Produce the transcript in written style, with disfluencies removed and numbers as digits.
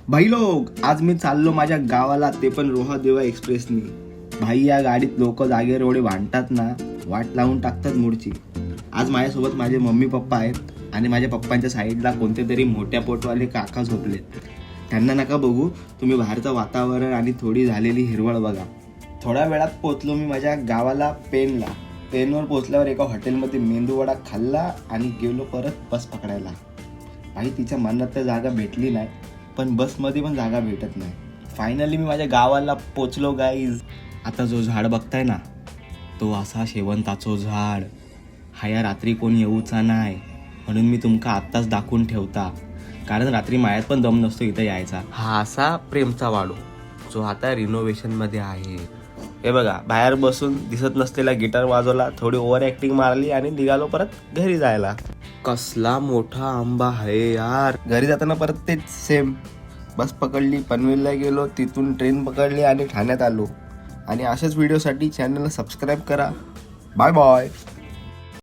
भाई लोक, आज मी चाललो माझ्या गावाला, ते पण रोहादेवा एक्सप्रेसनी. भाई या गाडीत लोक जागेवर एवढे भांडतात ना, वाट लावून टाकतात मूडची. आज माझ्यासोबत माझे मम्मी पप्पा आहेत आणि माझ्या पप्पांच्या साईडला कोणते तरी मोठ्या पोटवाले काका झोपलेत. त्यांना नका बघू, तुम्ही बाहेरचं वातावरण आणि थोडी झालेली हिरवळ बघा. थोड्या वेळात पोचलो मी माझ्या गावाला पेनला. पेनवर पोचल्यावर एका हॉटेलमध्ये मेंदूवडा खाल्ला आणि गेलो परत बस पकडायला. भाई तिच्या मनात तर जागा भेटली नाही, पण बसमध्ये पण जागा भेटत नाही. फायनली मी माझ्या गावाला पोचलो गाईज. आता जो झाड बघताय ना, तो असा शेवंताचो झाड. हा या रात्री कोण येऊचा नाही, म्हणून मी तुमका आत्ताच दाखवून ठेवता, कारण रात्री मायात पण दम नसतो इथं यायचा. हा असा प्रेमचा वाडू जो आता रिनोव्हेशनमध्ये आहे. हे बघा, बाहेर बसून दिसत नसलेला गिटार वाजवला, थोडी ओव्हर ॲक्टिंग मारली आणि निघालो परत घरी जायला. कसला मोठा आंबा आहे यार. घरी जाताना परत तेच सेम. बस पकडली, पनवेलला गेलो, तिथून ट्रेन पकडली आणि ठाण्यात आलो. आणि अशाच व्हिडिओसाठी चॅनलला सबस्क्राईब करा. Bye bye.